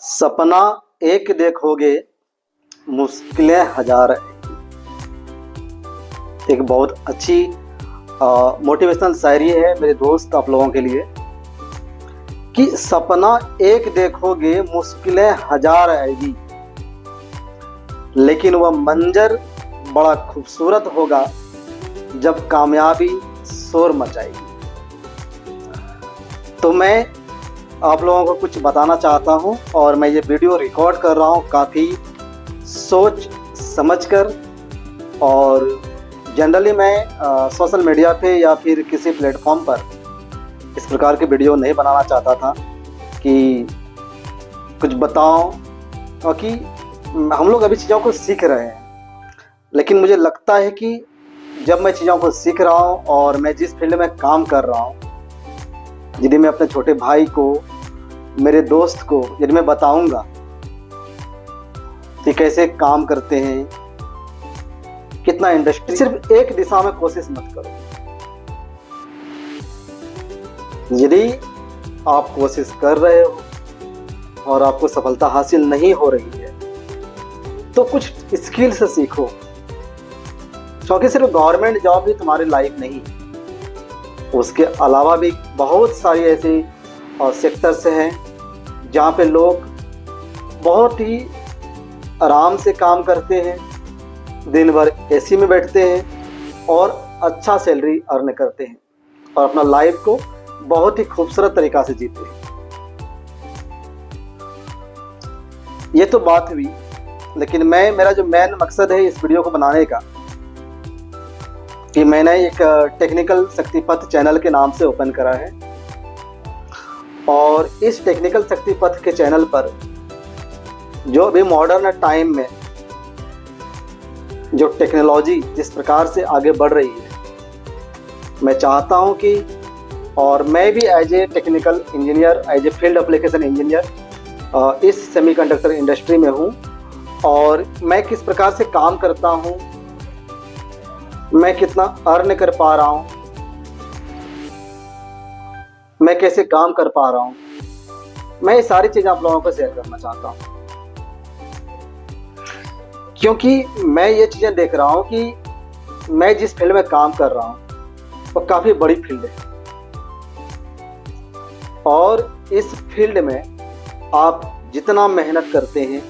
सपना एक देखोगे मुश्किलें हजार है। एक बहुत अच्छी मोटिवेशनल शायरी है मेरे दोस्त आप लोगों के लिए कि सपना एक देखोगे मुश्किलें हजार आएगी, लेकिन वह मंजर बड़ा खूबसूरत होगा जब कामयाबी शोर मचाएगी। तो मैं आप लोगों को कुछ बताना चाहता हूं और मैं ये वीडियो रिकॉर्ड कर रहा हूं काफ़ी सोच समझकर। और जनरली मैं सोशल मीडिया पे या फिर किसी प्लेटफॉर्म पर इस प्रकार की वीडियो नहीं बनाना चाहता था कि कुछ बताऊं, क्योंकि हम लोग अभी चीज़ों को सीख रहे हैं। लेकिन मुझे लगता है कि जब मैं चीज़ों को सीख रहा हूं और मैं जिस फील्ड में काम कर रहा हूं, यदि मैं अपने छोटे भाई को, मेरे दोस्त को यदि मैं बताऊंगा कि कैसे काम करते हैं, कितना इंडस्ट्री, सिर्फ एक दिशा में कोशिश मत करो। यदि आप कोशिश कर रहे हो और आपको सफलता हासिल नहीं हो रही है तो कुछ स्किल से सीखो, क्योंकि सिर्फ गवर्नमेंट जॉब ही तुम्हारी लाइफ नहीं, उसके अलावा भी बहुत सारी ऐसी सेक्टर्स हैं जहाँ पे लोग बहुत ही आराम से काम करते हैं, दिन भर एसी में बैठते हैं और अच्छा सैलरी अर्न करते हैं और अपना लाइफ को बहुत ही खूबसूरत तरीक़ा से जीते हैं। ये तो बात हुई, लेकिन मेरा जो मेन मकसद है इस वीडियो को बनाने का कि मैंने एक टेक्निकल शक्ति पथ चैनल के नाम से ओपन करा है और इस टेक्निकल शक्ति पथ के चैनल पर जो अभी मॉडर्न टाइम में जो टेक्नोलॉजी जिस प्रकार से आगे बढ़ रही है, मैं चाहता हूं कि, और मैं भी as a technical engineer, as a field application engineer इस सेमीकंडक्टर इंडस्ट्री में हूं और मैं किस प्रकार से काम करता हूं, मैं कितना अर्न कर पा रहा हूं, मैं कैसे काम कर पा रहा हूं, मैं ये सारी चीज़ें आप लोगों को शेयर करना चाहता हूं। क्योंकि मैं ये चीज़ें देख रहा हूं कि मैं जिस फील्ड में काम कर रहा हूं वो काफ़ी बड़ी फील्ड है और इस फील्ड में आप जितना मेहनत करते हैं,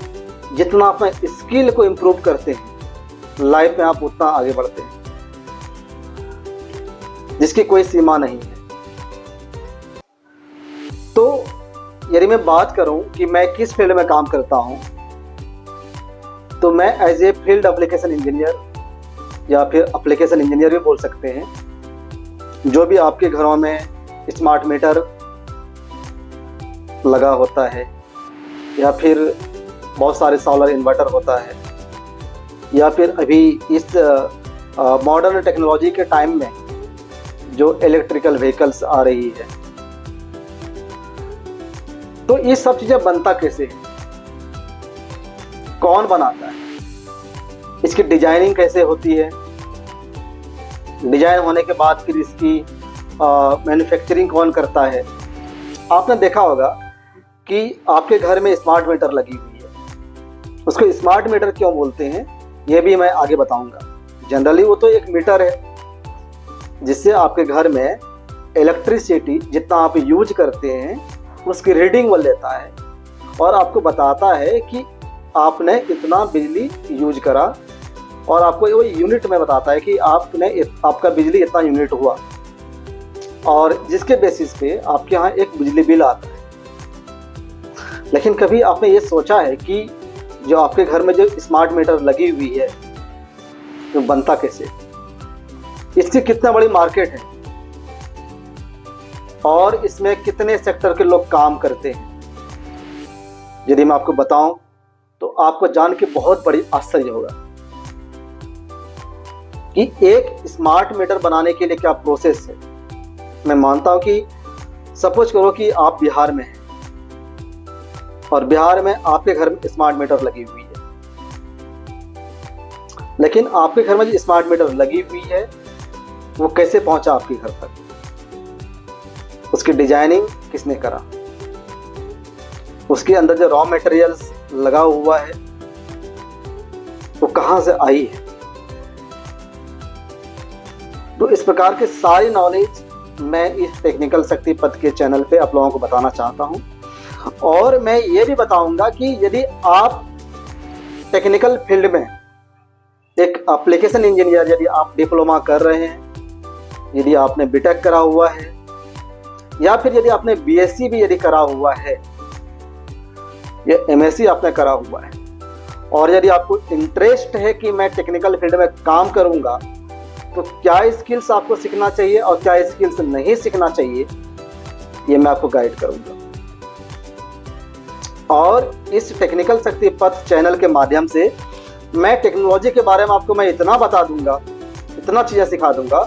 जितना अपने स्किल को इम्प्रूव करते हैं, लाइफ में आप उतना आगे बढ़ते हैं, जिसकी कोई सीमा नहीं है। तो यदि मैं बात करूं कि मैं किस फील्ड में काम करता हूं, तो मैं as a field application engineer या फिर एप्लीकेशन इंजीनियर भी बोल सकते हैं, जो भी आपके घरों में स्मार्ट मीटर लगा होता है या फिर बहुत सारे सोलर इन्वर्टर होता है या फिर अभी इस मॉडर्न टेक्नोलॉजी के टाइम में जो इलेक्ट्रिकल व्हीकल्स आ रही है, तो ये सब चीज़ें बनता कैसे है, कौन बनाता है, इसकी डिजाइनिंग कैसे होती है, डिजाइन होने के बाद फिर इसकी मैन्युफैक्चरिंग कौन करता है। आपने देखा होगा कि आपके घर में स्मार्ट मीटर लगी हुई है, उसको स्मार्ट मीटर क्यों बोलते हैं ये भी मैं आगे बताऊंगा। जनरली वो तो एक मीटर है जिससे आपके घर में इलेक्ट्रिसिटी जितना आप यूज करते हैं उसकी रीडिंग वो लेता है और आपको बताता है कि आपने इतना बिजली यूज करा और आपको वो यूनिट में बताता है कि आपका बिजली इतना यूनिट हुआ और जिसके बेसिस पे आपके यहाँ एक बिजली बिल आता है। लेकिन कभी आपने ये सोचा है कि जो आपके घर में जो स्मार्ट मीटर लगी हुई है तो बनता कैसे, इसकी कितना बड़ी मार्केट है और इसमें कितने सेक्टर के लोग काम करते हैं? यदि मैं आपको बताऊं तो आपको जान के बहुत बड़ी आश्चर्य होगा कि एक स्मार्ट मीटर बनाने के लिए क्या प्रोसेस है। मैं मानता हूं कि सपोज करो कि आप बिहार में हैं और बिहार में आपके घर में स्मार्ट मीटर लगी हुई है, लेकिन आपके घर में जो स्मार्ट मीटर लगी हुई है वो कैसे पहुंचा आपके घर तक, उसकी डिजाइनिंग किसने करा, उसके अंदर जो रॉ मटेरियल्स लगा हुआ है वो कहाँ से आई है। तो इस प्रकार के सारी नॉलेज मैं इस टेक्निकल शक्ति पथ के चैनल पे आप लोगों को बताना चाहता हूं। और मैं ये भी बताऊंगा कि यदि आप टेक्निकल फील्ड में एक एप्लीकेशन इंजीनियर, यदि आप डिप्लोमा कर रहे हैं, यदि आपने बीटेक करा हुआ है, या फिर यदि आपने बीएससी भी यदि करा हुआ है या एमएससी आपने करा हुआ है, और यदि आपको इंटरेस्ट है कि मैं टेक्निकल फील्ड में काम करूंगा, तो क्या स्किल्स आपको सीखना चाहिए और क्या स्किल्स नहीं सीखना चाहिए, ये मैं आपको गाइड करूंगा। और इस टेक्निकल शक्ति पथ चैनल के माध्यम से मैं टेक्नोलॉजी के बारे में आपको मैं इतना बता दूंगा, इतना चीज़ें सिखा दूंगा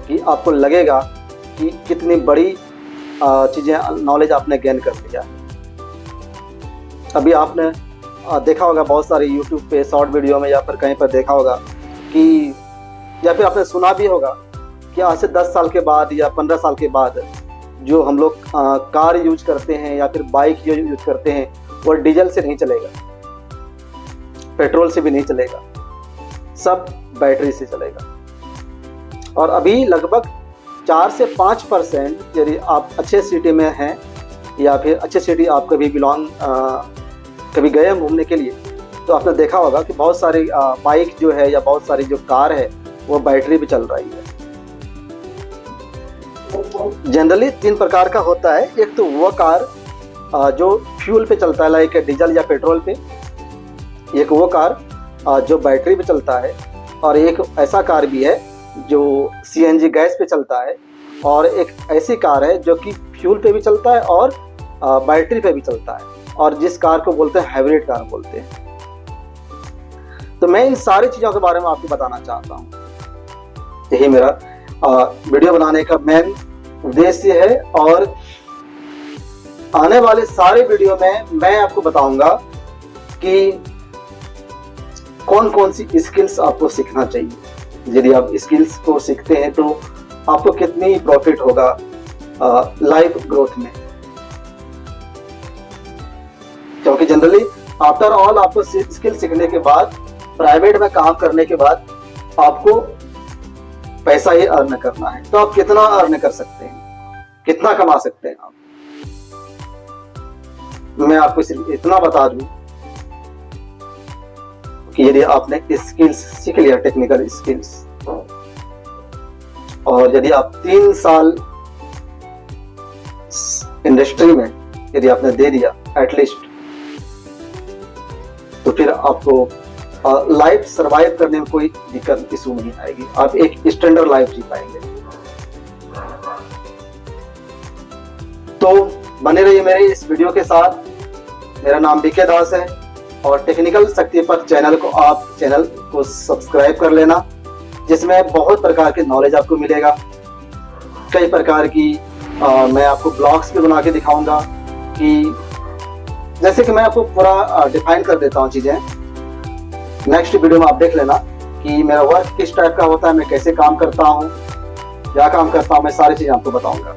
कि आपको लगेगा कि कितनी बड़ी चीज़ें नॉलेज आपने गेन कर लिया। अभी आपने देखा होगा बहुत सारे यूट्यूब पे शॉर्ट वीडियो में या फिर कहीं पर देखा होगा कि, या फिर आपने सुना भी होगा कि आज से 10 साल के बाद या 15 साल के बाद जो हम लोग कार यूज करते हैं या फिर बाइक यूज करते हैं वो डीजल से नहीं चलेगा, पेट्रोल से भी नहीं चलेगा, सब बैटरी से चलेगा। और अभी लगभग 4 से 5% यदि आप अच्छे सिटी में हैं या फिर अच्छे सिटी आप कभी गए घूमने के लिए, तो आपने देखा होगा कि बहुत सारी बाइक जो है या बहुत सारी जो कार है वो बैटरी भी चल रही है। जनरली 3 प्रकार का होता है। एक तो वो कार जो फ्यूल पे चलता है, लाइक डीजल या पेट्रोल पे, एक वो कार जो बैटरी पे चलता है, और एक ऐसा कार भी है जो सीएनजी गैस पे चलता है, और एक ऐसी कार है जो कि फ्यूल पे भी चलता है और बैटरी पे भी चलता है, और जिस कार को बोलते हैं हाइब्रिड कार बोलते हैं। तो मैं इन सारी चीज़ों के बारे में आपको बताना चाहता हूँ। यही मेरा वीडियो बनाने का मेन उद्देश्य है, और आने वाले सारे वीडियो में मैं आपको बताऊंगा कि कौन कौन सी स्किल्स आपको सीखना चाहिए। यदि आप स्किल्स को सीखते हैं तो आपको कितनी प्रॉफिट होगा लाइफ ग्रोथ में, क्योंकि जनरली आफ्टर ऑल आपको स्किल सीखने के बाद, प्राइवेट में काम करने के बाद आपको पैसा ही अर्न करना है। तो आप कितना अर्न कर सकते हैं, कितना कमा सकते हैं आप, मैं आपको सिर्फ इतना बता दूं कि यदि आपने स्किल्स सीख लिया, टेक्निकल स्किल्स, और यदि आप 3 साल इंडस्ट्री में यदि आपने दे दिया एटलीस्ट, तो फिर आपको लाइफ सरवाइव करने में कोई दिक्कत इशू नहीं आएगी। आप एक स्टैंडर्ड लाइफ जी पाएंगे। तो बने रहिए मेरे इस वीडियो के साथ। मेरा नाम बीके दास है, और टेक्निकल शक्ति पथ चैनल को सब्सक्राइब कर लेना, जिसमें बहुत प्रकार की नॉलेज आपको मिलेगा। कई प्रकार की मैं आपको ब्लॉग्स भी बना के दिखाऊंगा, कि जैसे कि मैं आपको पूरा डिफाइन कर देता हूँ चीजें। नेक्स्ट वीडियो में आप देख लेना कि मेरा वर्क किस टाइप का होता है, मैं कैसे काम करता हूँ, क्या काम करता हूँ, मैं सारी चीजें आपको बताऊंगा।